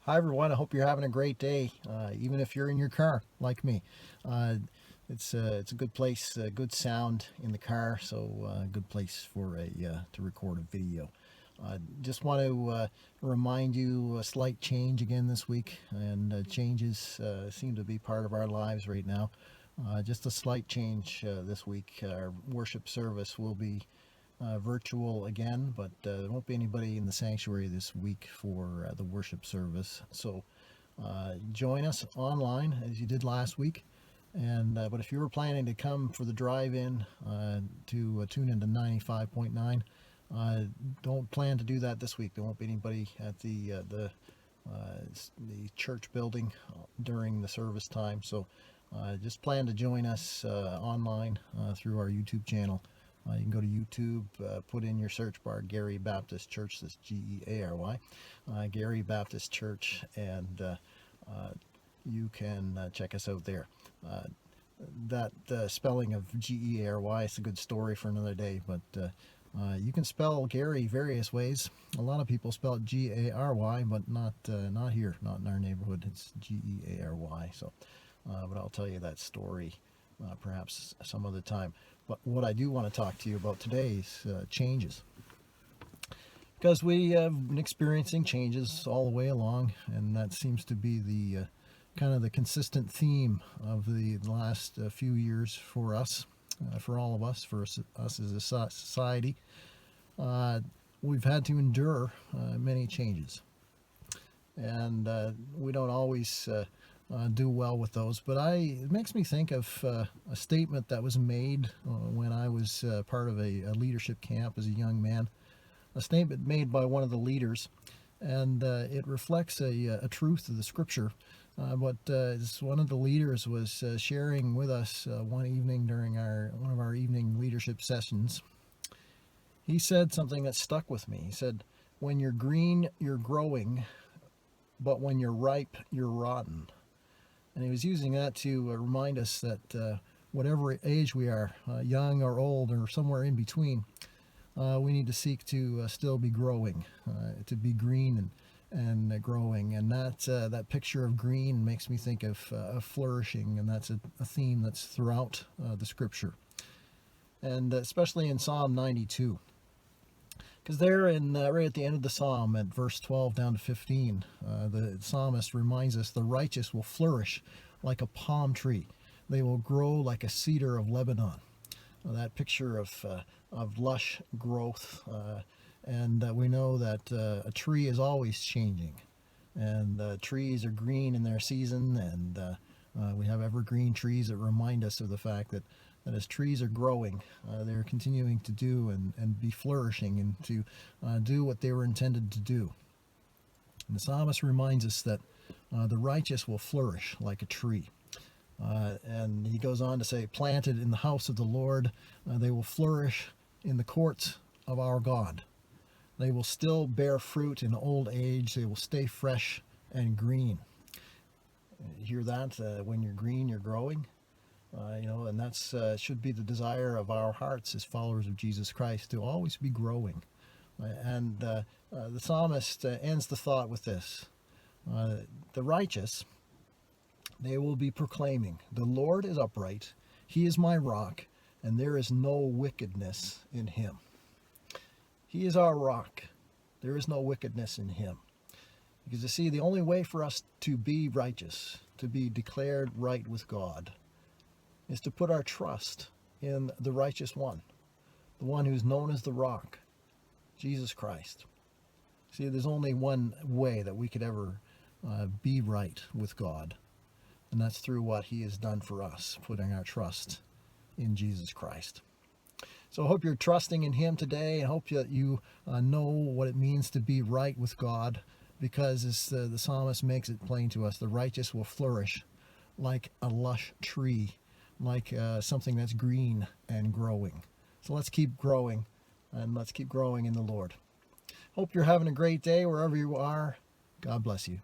Hi everyone. I hope you're having a great day, even if you're in your car like me. Uh, it's a good place, good sound in the car, so good place for a to record a video. Just want to remind you a slight change again this week, and changes seem to be part of our lives right now. Just a slight change this week. Our worship service will be virtual again, but there won't be anybody in the sanctuary this week for the worship service. So join us online as you did last week. And but if you were planning to come for the drive-in to tune into 95.9, don't plan to do that this week. There won't be anybody at the church building during the service time. So just plan to join us online through our YouTube channel. You can go to YouTube, put in your search bar Gary Baptist Church, that's Geary, Gary Baptist Church, and you can check us out there. That spelling of Geary is a good story for another day, but you can spell Gary various ways. A lot of people spell it Gary, but not here, not in our neighborhood. It's Geary. So, but I'll tell you that story perhaps some other time. But what I do want to talk to you about today is changes, because we have been experiencing changes all the way along, and that seems to be the kind of the consistent theme of the last few years for us, for all of us, for us as a society. We've had to endure many changes, and we don't always do well with those. But it makes me think of a statement that was made when I was part of a leadership camp as a young man. A statement made by one of the leaders, and it reflects a truth of the scripture. But one of the leaders was sharing with us one evening during one of our evening leadership sessions. He said something that stuck with me. He said, "When you're green, you're growing, but when you're ripe, you're rotten." And he was using that to remind us that whatever age we are, young or old or somewhere in between, we need to seek to still be growing, to be green and growing. And that picture of green makes me think of flourishing, and that's a theme that's throughout the scripture, and especially in Psalm 92. Because there, right at the end of the psalm, at verse 12 down to 15, the psalmist reminds us the righteous will flourish like a palm tree. They will grow like a cedar of Lebanon. That picture of lush growth, and we know that a tree is always changing, and trees are green in their season, and we have evergreen trees that remind us of the fact that as trees are growing, they're continuing to do and be flourishing and to do what they were intended to do. And the psalmist reminds us that the righteous will flourish like a tree. And he goes on to say, planted in the house of the Lord, they will flourish in the courts of our God. They will still bear fruit in old age. They will stay fresh and green. You hear that? When you're green, you're growing. And that's should be the desire of our hearts as followers of Jesus Christ, to always be growing. And the psalmist ends the thought with this: the righteous, they will be proclaiming, "The Lord is upright; He is my rock, and there is no wickedness in Him." He is our rock. There is no wickedness in Him. Because you see, the only way for us to be righteous, to be declared right with God, is to put our trust in the righteous one, the one who's known as the rock, Jesus Christ. See, there's only one way that we could ever be right with God, and that's through what He has done for us, putting our trust in Jesus Christ. So I hope you're trusting in Him today. I hope that you know what it means to be right with God, because as the psalmist makes it plain to us, the righteous will flourish like a lush tree, like something that's green and growing. So let's keep growing, and let's keep growing in the Lord. Hope you're having a great day wherever you are. God bless you.